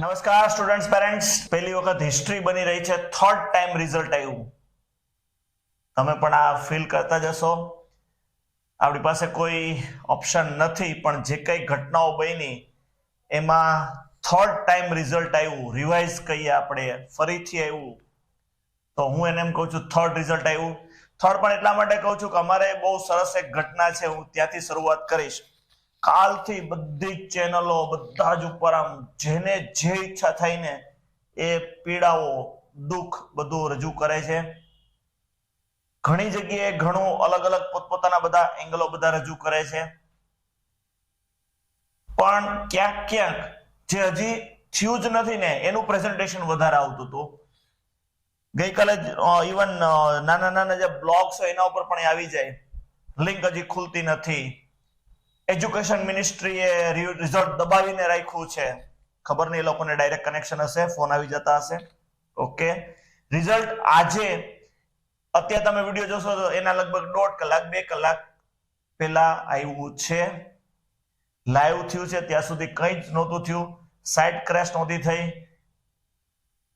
નમસ્કાર students parents, પહેલી વખત હિસ્ટ્રી બની રહી છે, થર્ડ ટાઈમ રિઝલ્ટ આવ્યું. તમે પણ આ ફીલ કરતા જશો. આપણી પાસે કોઈ ઓપ્શન નથી, પણ જે કઈ ઘટનાઓ બની એમાં થર્ડ ટાઈમ રિઝલ્ટ આવ્યું, રિવાઇઝ કહીએ આપણે, ફરીથી આવ્યું, તો હું એને એમ કહું છું થર્ડ રિઝલ્ટ આવ્યું. થર્ડ પણ એટલા માટે કહું છું કે અમારે બહુ સરસ એક ઘટના છે, હું ત્યાંથી શરૂઆત કરીશ. કાલથી બધી જ ચેનલો, બધા જ ઉપર આમ જેને જે ઈચ્છા થઈને એ પીડાઓ, દુઃખ બધું રજૂ કરે છે. ઘણી જગ્યાએ ઘણું અલગ અલગ પોતપોતાના બધા એંગલો બધા રજૂ કરે છે, પણ ક્યાંક ક્યાંક જે હજી થયું જ નથી ને એનું પ્રેઝન્ટેશન વધારે આવતું હતું. ગઈકાલે ઇવન નાના નાના જે બ્લોગ્સ હોય એના ઉપર પણ આવી જાય, લિંક હજી ખુલતી નથી. એજ્યુકેશન મિનિસ્ટ્રીએ રિઝલ્ટ દબાવીને રાખ્યું છે, ખબર નહીં, એ લોકોને ડાયરેક્ટ કનેક્શન હશે, ફોન આવી જતા હશે. ઓકે, રિઝલ્ટ આજે અત્યારે તમે વિડીયો જોશો તો એના લગભગ 1.5 કલાક 2 કલાક પહેલા આવ્યું છે. લાઈવ થયું છે, ત્યાં સુધી કંઈ જ નહોતું થયું, સાઇટ ક્રેશ નહોતી થઈ.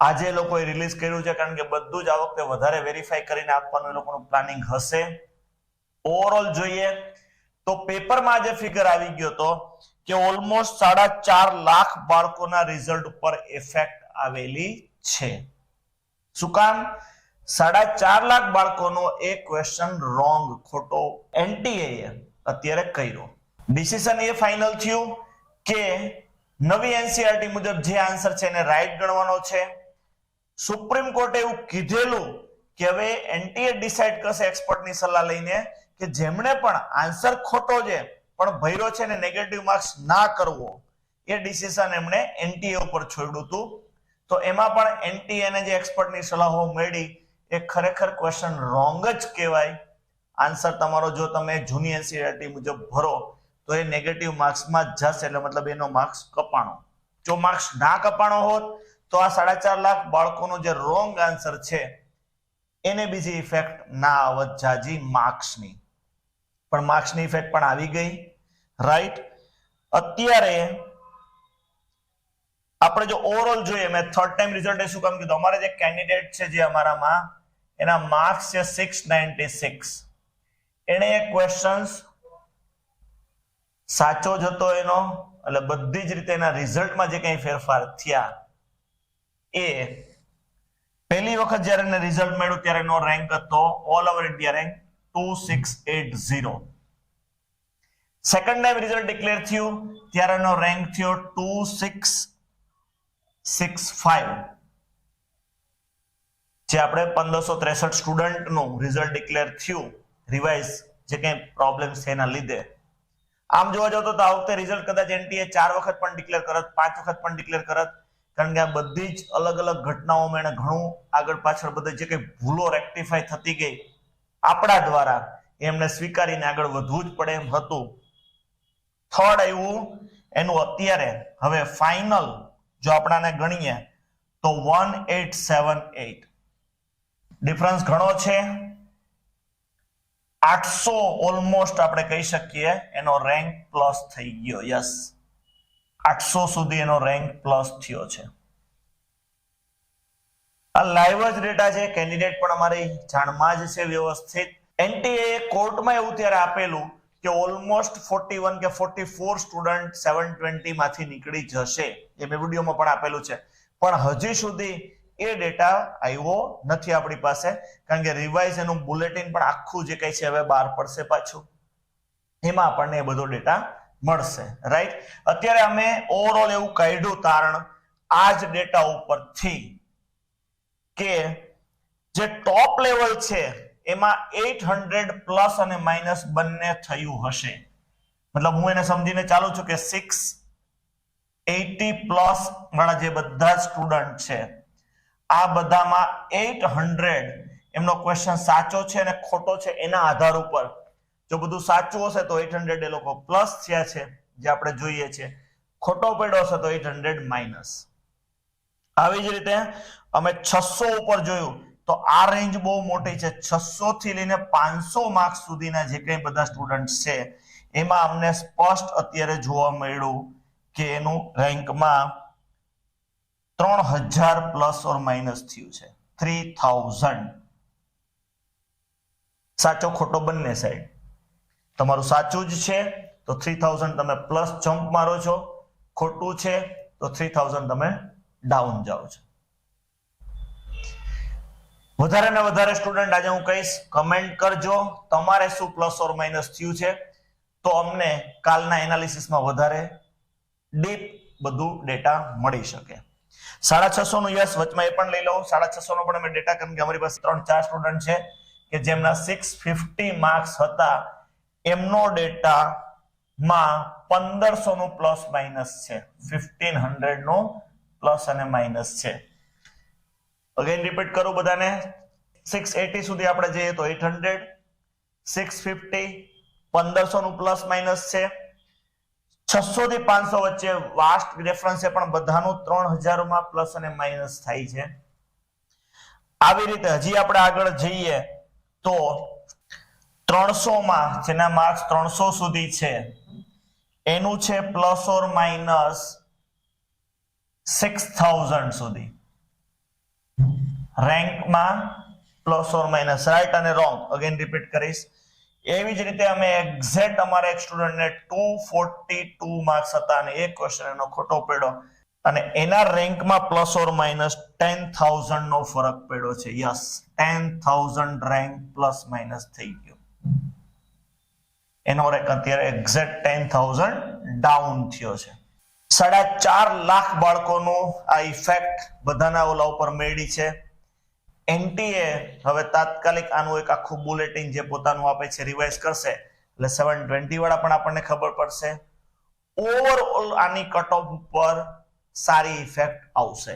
આજે લોકોએ રિલીઝ કર્યું છે, કારણ કે બધું જ આ વખતે વધારે વેરીફાઈ કરીને આપવાનું એ લોકોનું પ્લાનિંગ હશે. ઓવરઓલ જોઈએ તો પેપરમાં જે ફિગર આવી ગયો હતો કે ઓલમોસ્ટ 4.5 લાખ બાળકોના રિઝલ્ટ ઉપર ઇફેક્ટ આવેલી છે. શું કામ? 4.5 લાખ બાળકોનો એક ક્વેશ્ચન રોંગ, ખોટો એનટીએ અત્યારે કર્યો. ડિસિઝન એ ફાઇનલ થયું કે નવી એનસીઆરટી મુજબ જે આન્સર છે એને રાઈટ ગણવાનો છે. સુપ્રીમ કોર્ટે એવું કીધેલું કે હવે એનટીએ ડિસાઈડ કરશે એક્સપર્ટની સલાહ લઈને કે જેમણે પણ આન્સર ખોટો છે પણ ભર્યો છે ને નેગેટિવ માર્ક્સ ના કરવો, એ ડિસિઝન એમણે એનટીએ ઉપર છોડ્યું હતું. તો એમાં પણ એનટીએ ને જે એક્સપર્ટની સલાહો મળી એ ખરેખર ક્વેશ્ચન રોંગ જ કહેવાય. આન્સર તમારો જો તમે જૂની એનસીઆરટી મુજબ ભરો તો એ નેગેટિવ માર્ક્સમાં જ જશે, એટલે મતલબ એનો માર્ક્સ કપાણો. જો માર્ક્સ ના કપાણો હોત તો આ 4.5 લાખ બાળકોનો જે રોંગ આન્સર છે એને બીજી ઇફેક્ટ ના આવત જાજી માર્ક્સની, પણ માર્ક્સની ઇફેક્ટ પણ આવી ગઈ. રાઈટ, અત્યારે આપણે જો ઓવરઓલ જોઈએ, મેં થર્ડ ટાઈમ રિઝલ્ટ શું કામ કીધું, અમારે જે કેન્ડિડેટ છે જે અમારામાં એના માર્ક્સ છે 696. એને એક ક્વેશ્ચન સાચો જ હતો એનો, એટલે બધી જ રીતે એના રિઝલ્ટમાં જે કંઈ ફેરફાર થયા એ પહેલી વખત જ્યારે એને રિઝલ્ટ મળ્યું ત્યારે એનો રેન્ક હતો all over India rank 2680. Second time result declare થયું ત્યારે એનો રેન્ક થયો 2665. જે આપણે 1563 સ્ટુડન્ટનું રિઝલ્ટ ડિક્લેર થયું, રિવાઇઝ જે કંઈ પ્રોબ્લેમ છે એના લીધે. આમ જોવા જાવ તો આ વખતે રિઝલ્ટ કદાચ એનટીએ 4 વખત પણ ડિક્લેર કરત, 5 વખત પણ ડિક્લેર કરત, કારણ કે આ બધી જ અલગ અલગ ઘટનાઓમાં એને ઘણું આગળ પાછળ બધી જે કંઈ ભૂલો રેક્ટિફાઈ થતી ગઈ આપણા દ્વારા, એમને સ્વીકારીને આગળ વધવું જ પડે એમ હતું. થર્ડ આવ્યું એનું અત્યારે હવે ફાઇનલ જો આપણાને ગણીએ તો 1878. ડિફરન્સ ઘણો છે, 800 ઓલમોસ્ટ આપણે કહી શકીએ એનો રેન્ક પ્લસ થઈ ગયો. યસ, 800 સુધી એનો રેન્ક પ્લસ થયો છે. આ લાઈવ જ ડેટા છે, કેન્ડિડેટ પણ અમારી જાણમાં જ છે વ્યવસ્થિત. એનટીએ કોર્ટમાં એવું ત્યારે આપેલું કે ઓલમોસ્ટ 41 કે 44 સ્ટુડન્ટ 720 માંથી નીકળી જશે, એ મેં વિડીયોમાં પણ આપેલું છે, પણ હજી સુધી એ ડેટા આવ્યો નથી આપણી પાસે, કારણ કે રિવાઇઝ એનું બુલેટિન પણ આખું જે કંઈ છે હવે બહાર પડશે પાછું, એમાં આપણને એ બધો ડેટા મળશે. રાઈટ, અત્યારે અમે ઓવરઓલ એવું કાઢ્યું તારણ આ જ ડેટા ઉપરથી કે જે ટોપ લેવલ છે એમાં 800 પ્લસ અને માઇનસ બંને થયું હશે. મતલબ હું એને સમજીને ચાલુ છું કે 680 પ્લસ વાળા જે બધા સ્ટુડન્ટ છે આ બધામાં 800 એમનો ક્વેશ્ચન સાચો છે અને ખોટો છે એના આધાર ઉપર, જો બધું સાચું હશે તો 800 એ લોકો પ્લસ થયા છે જે આપણે જોઈએ છે, ખોટો પડ્યો હશે તો 800 માઇનસ. આવી જ રીતે અમે 600 ઉપર જોયું તો આ રેન્જ બહુ મોટી છે, 600 થી લઈને 500 માર્ક્સ સુધીના જે કંઈ બધા સ્ટુડન્ટ છે એમાં અમને સ્પષ્ટ અત્યારે જોવા મળ્યું કે એનું રેન્કમાં 3000 પ્લસ ઓર માઇનસ થયું છે 3000. સાચો ખોટો બંને સાઈડ. તમારું સાચું જ છે તો 3000 તમે પ્લસ જમ્પ મારો છો, ખોટું છે તો 3000 તમે ડાઉન જાઓ છો. વધારે ને વધારે સ્ટુડન્ટ આજે હું કહીશ કમેન્ટ કરજો તમારે શું પ્લસ ઓર માઇનસ થયું છે, તો અમને કાલના એનાલિસિસમાં વધારે ડીપ બધું ડેટા મળી શકે. 650 નું યસ વચમાં એ પણ લઈ લો. 650 નો પણ અમે ડેટા, કેમ કે અમારી પાસે 3-4 સ્ટુડન્ટ છે કે જેમના 650 માર્ક્સ હતા, એમનો ડેટા માં 1500 નું પ્લસ માઇનસ છે, 1500 નું પ્લસ અને માઇનસ છે. અગેન રિપીટ કરું બધાને, 680 સુધી આપણે જઈએ તો 800, 650, 1500 નું પ્લસ માઇનસ છે, 600 થી 500 વચ્ચે વાસ્ટ ડિફરન્સ છે, પણ બધાનું 3000 માં પ્લસ અને માઇનસ થાય છે. આવી રીતે હજી આપણે આગળ જઈએ તો 300 માં જેના માર્ક્સ 300 સુધી છે એનું છે પ્લસ ઓર માઇનસ 6000 સુધી. રેન્કમાં પ્લસ ઓર માઇનસ, રાઈટ અને રોંગ અગેન રિપીટ કરીશ. એવી જ રીતે અમે એક્ઝેક્ટ અમારા એક સ્ટુડન્ટને 242 માર્ક્સ હતા અને એક ક્વેશ્ચન એનો ખોટો પડ્યો અને એના રેન્કમાં પ્લસ ઓર માઇનસ 10000 નો ફરક પડ્યો છે. યસ, 10000 રેન્ક પ્લસ માઇનસ થઈ ગયો. એનો રેન્ક અત્યારે એક્ઝેક્ટ 10000 ડાઉન થયો છે. 4.5 લાખ બાળકોનો આ ઇફેક્ટ બધાના ઓલા ઉપર મેળી છે. એનટીએ હવે તાત્કાલિક આનું એક આખું બુલેટિન જે પોતાનું આપે છે રિવાઇઝ કરશે, એટલે 720 વાળા પણ આપણને ખબર પડશે. ઓવરઓલ આની કટ ઓફ ઉપર સારી ઇફેક્ટ આવશે.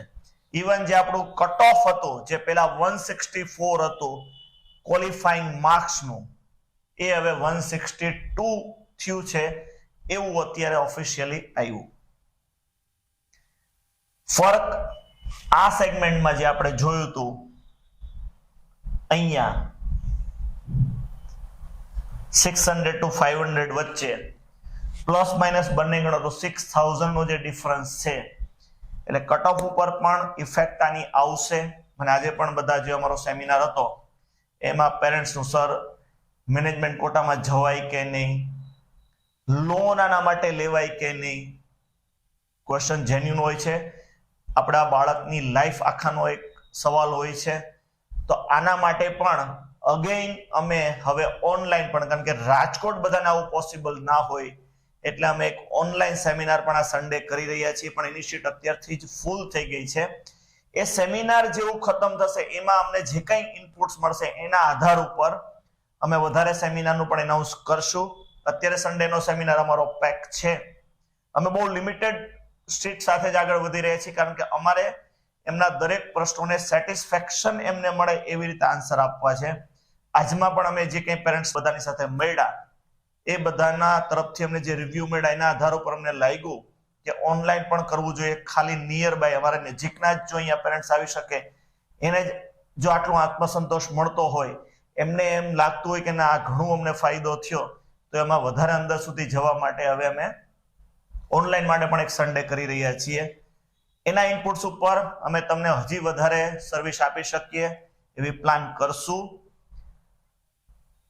ઇવન જે આપણું કટ ઓફ હતું, જે પેલા 164 હતું ક્વોલિફાઈંગ માર્ક્સનું, એ હવે 162 થયું છે એવું અત્યારે ઓફિશિયલી આવ્યું. ફરક આ સેગમેન્ટમાં જે આપણે જોયું હતું અહીંયા 600 to 500 વચ્ચે પ્લસ માઇનસ બંને ગણો તો 6000 નો જે ડિફરન્સ છે, એટલે કટ ઓફ ઉપર પણ ઇફેક્ટ આની આવશે. અને આજે પણ બધા જે અમારો સેમિનાર હતો એમાં પેરેન્ટ્સનું સર મેનેજમેન્ટ કોટામાં જવાય કે નહીં, લોન આના માટે લેવાય કે નહીં, ક્વેશ્ચન જેન્યુન હોય છે. આપણા બાળકની લાઈફ આખાનો એક સવાલ હોય છે, તો આના માટે પણ અગેન અમે હવે ઓનલાઈન પણ, કારણ કે રાજકોટ બધાને આવું પોસિબલ ના હોય એટલે અમે એક ઓનલાઈન સેમિનાર પણ આ સન્ડે કરી રહ્યા છીએ, પણ એની સીટ અત્યારથી જ ફૂલ થઈ ગઈ છે. એ સેમિનાર જેવું ખતમ થશે એમાં અમને જે કંઈ ઇનપુટ્સ મળશે એના આધાર ઉપર અમે વધારે સેમિનારનું પણ એનાઉન્સ કરશું. અત્યારે સન્ડેનો સેમિનાર અમારો પેક છે. અમે બહુ લિમિટેડ સીટ સાથે જ આગળ વધી રહ્યા છીએ, કારણ કે અમારે એમના દરેક પ્રશ્નોને સેટિસ્ફેક્શન એમને મળે એવી રીતે આન્સર આપવા છે. આજમાં પણ અમે જે કંઈ પેરેન્ટ્સ બધાની સાથે મળ્યા એ બધાના તરફથી અમને જે રિવ્યુ મળ્યા એના આધાર ઉપર અમને લાગ્યું કે ઓનલાઈન પણ કરવું જોઈએ. ખાલી નિયર બાય અમારા નજીકના જ જો અહીંયા પેરેન્ટ્સ આવી શકે એને જો આટલો આત્મસંતોષ મળતો હોય, એમને એમ લાગતું હોય કે ના આ ઘણું અમને ફાયદો થયો, તો એમાં વધારે અંદર સુધી જવા માટે હવે અમે ઓનલાઈન માટે પણ એક સન્ડે કરી રહ્યા છીએ. એના ઇનપુટ્સ ઉપર અમે તમને હજી વધારે સર્વિસ આપી શકીએ એવી પ્લાન કરશું.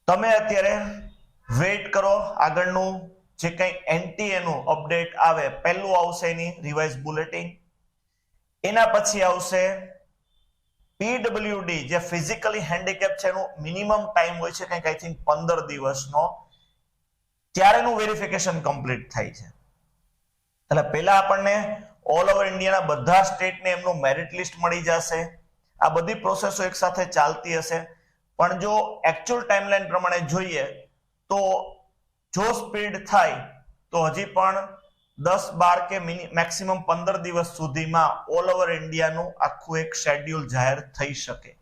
તમે અત્યારે વેઇટ કરો, આગળનું જે કંઈ એનટીએ નું અપડેટ આવે, પહેલું આવશે એની રિવાઇઝ બુલેટિન, એના પછી આવશે પીડબ્લ્યુડી જે ફિઝિકલી હેન્ડીકેપ છે એનું મિનિમમ ટાઈમ હોય છે કંઈક આઈ થિંક 15 દિવસનો, ત્યારે એનું વેરિફિકેશન કમ્પ્લીટ થાય છે. એટલે પહેલા આપણને ઓલ ઓવર ઇન્ડિયાના બધા સ્ટેટને એમનું મેરિટ લિસ્ટ મળી જશે. આ બધી પ્રોસેસો એકસાથે ચાલતી હશે, પણ જો એકચ્યુઅલ ટાઈમલાઈન પ્રમાણે જોઈએ તો જો સ્પીડ થાય તો હજી પણ 10-12 કે મેક્સિમમ 15 દિવસ સુધીમાં ઓલ ઓવર ઇન્ડિયાનું આખું એક શેડ્યુલ જાહેર થઈ શકે.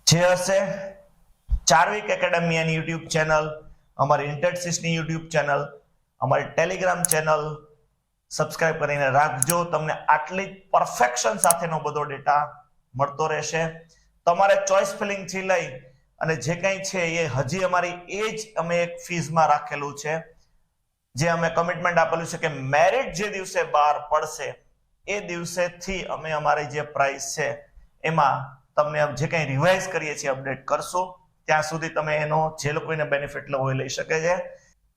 જે હશે ચાર્વિક એકેડેમિયાની યુટ્યુબ ચેનલ, અમારી ઇન્ટેટસિસની યુટ્યુબ ચેનલ, અમારી ટેલિગ્રામ ચેનલ સબસ્ક્રાઇબ કરીને રાખજો. તમને આટલી પરફેક્શન સાથેનો બધો ડેટા મળતો રહેશે. તમારે ચોઇસ ફિલિંગ થી લઈ અને જે કંઈ છે એ હજી અમારી એ જ અમે એક ફીઝમાં રાખેલું છે. જે અમે કમિટમેન્ટ આપેલું છે કે મેરિટ જે દિવસે બહાર પડશે એ દિવસેથી અમે અમારી જે પ્રાઇસ છે એમાં તમને જે કંઈ રિવાઇઝ કરીએ છીએ અપડેટ કરશું. ત્યાં સુધી તમે એનો જે લોકોને બેનિફિટ લેવો લઈ શકે છે.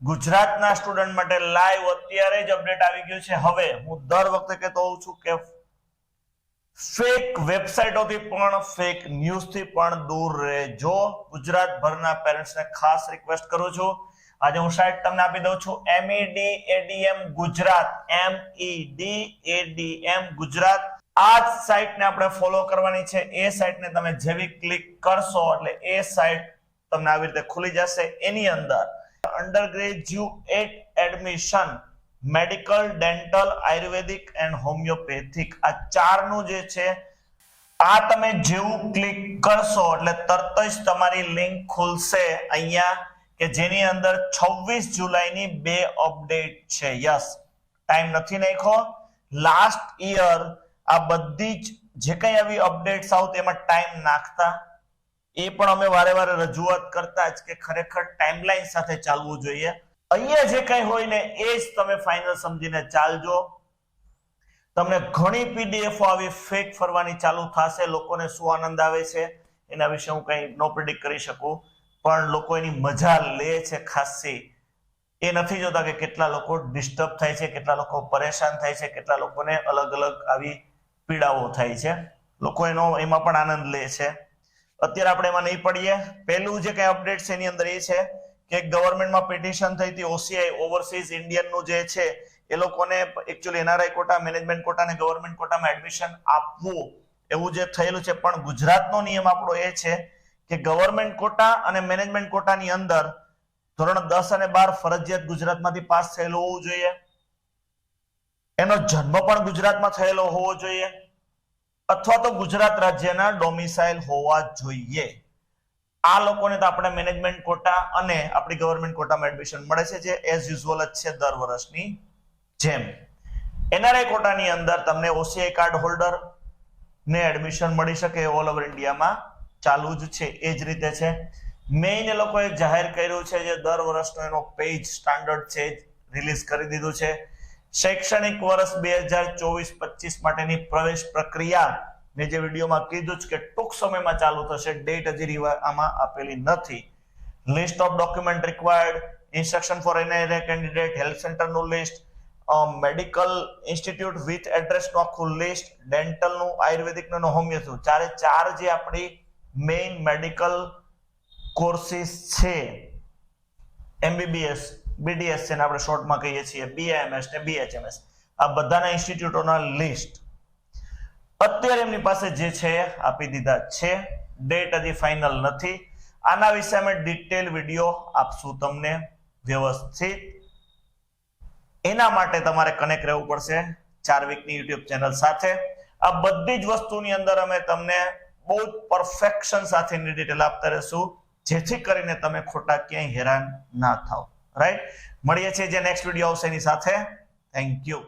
ગુજરાતના સ્ટુડન્ટ માટે લાઈવ અત્યારે જ અપડેટ આવી ગયું છે. હવે હું દર વખતે કહેતો હોઉં છું કે ફેક વેબસાઇટોથી પણ ફેક ન્યૂઝથી પણ દૂર રહેજો. ગુજરાતભરના પેરેન્ટ્સને ખાસ રિક્વેસ્ટ કરું છું. આજે હું સાઇટ તમને આપી દઉં છું MEDADM ગુજરાત, MEDADM ગુજરાત. આ જ સાઇટને આપણે ફોલો કરવાની છે. એ સાઇટને તમે જેવી ક્લિક કરશો એટલે એ સાઇટ તમને આવી રીતે ખુલી જશે. એની અંદર undergraduate admission, medical, dental, Ayurvedic and homeopathic, આ ચારનું જે છે આ તમે જેવું ક્લિક કરશો એટલે તરત જ તમારી લિંક ખુલશે અહીંયા કે જેની અંદર 26 જુલાઈની 2 અપડેટ છે. યસ, ટાઈમ નથી નાખ્યો. લાસ્ટ યર આ બધી જ જે કંઈ આવી અપડેટ્સ આવતી એમાં ટાઈમ નાખતા. એ પણ અમે વારે વારે રજૂઆત કરતા જ કે ખરેખર ટાઈમલાઈન સાથે ચાલવું જોઈએ. અહીંયા જે કંઈ હોય ને એ જ તમે ફાઇનલ સમજીને ચાલજો. તમને ઘણી પીડીએફો આવી ફેક ફરવાની ચાલુ થશે. લોકોને શું આનંદ આવે છે એના વિશે હું કંઈ નો પ્રિડિક્ટ કરી શકું, પણ લોકો એની મજા લે છે ખાસી. એ નથી જોતા કે કેટલા લોકો ડિસ્ટર્બ થાય છે, કેટલા લોકો પરેશાન થાય છે, કેટલા લોકોને અલગ અલગ આવી પીડાઓ થાય છે. લોકો એમાં પણ આનંદ લે છે. અત્યારે આપણે એમાં નહીં પડીએ. પહેલું જે કંઈ અપડેટ છે એની અંદર એ છે કે ગવર્મેન્ટમાં પિટિશન થઈ હતી OCI ઓવરસીઝ ઇન્ડિયનનું જે છે એ લોકોને actually NRI quota, management quota અને ગવર્મેન્ટ કોટામાં એડમિશન આપવું એવું જે થયેલું છે. પણ ગુજરાતનો નિયમ આપણો એ છે કે ગવર્મેન્ટ કોટા અને મેનેજમેન્ટ કોટાની અંદર ધોરણ 10 અને 12 ફરજિયાત ગુજરાતમાંથી પાસ થયેલો હોવું જોઈએ. એનો જન્મ પણ ગુજરાતમાં થયેલો હોવો જોઈએ અથવા તો ગુજરાત રાજ્યના ડોમિસાઇલ હોવા જોઈએ. આ લોકોને તો આપણે મેનેજમેન્ટ કોટા અને આપણી ગવર્મેન્ટ કોટામાં એડમિશન મળે છે જે એઝ યુઝ્યુઅલ જ છે દર વર્ષની જેમ. NRI કોટાની અંદર તમને OCI કાર્ડ હોલ્ડર ને એડમિશન મળી શકે ઓલ ઓવર ઇન્ડિયામાં ચાલુ જ છે. એ જ રીતે છે. મેઇન એ લોકોએ જાહેર કર્યું છે જે દર વર્ષનો એનો પેજ સ્ટાન્ડર્ડ છે રિલીઝ કરી દીધું છે. શૈક્ષણિક વર્ષ 2024-25 માટેની પ્રવેશ પ્રક્રિયા મેં જે વિડીયોમાં કીધું છે કે ટૂંક સમયમાં ચાલુ થશે. ડેટ હજી આમાં આપેલી નથી. List of document required, instruction for NRI candidate, health સેન્ટરનું લિસ્ટ, મેડિકલ ઇન્સ્ટિટ્યૂટ વિથ એડ્રેસનું આખું લિસ્ટ, ડેન્ટલનું, આયુર્વેદિકનું, હોમિયોપેથીનું, ચાર જે આપણી મેઇન મેડિકલ કોર્સિસ છે, MBBS, BDS છે ને આપણે શોર્ટમાં કહીએ છીએ BAMS ને BHMS, આ બધાના ઇન્સ્ટિટ્યૂટોના લિસ્ટ અત્યારે એમની પાસે જે છે આપી દીધા છે. ડેટ હજી ફાઇનલ નથી. આના વિશે અમે ડિટેલ વિડીયો આપશું તમને વ્યવસ્થિત. એના માટે તમારે કનેક્ટ રહેવું પડશે 4 વીકની YouTube ચેનલ સાથે. આ બધી જ વસ્તુની અંદર અમે તમને બહુ જ પરફેક્શન સાથેની ડિટેલ આપતા રહેશું જેથી કરીને તમે ખોટા ક્યાંય હેરાન ના થાવ. રાઈટ, મળીએ છીએ જે નેક્સ્ટ વિડીયો આવશે એની સાથે. Thank you.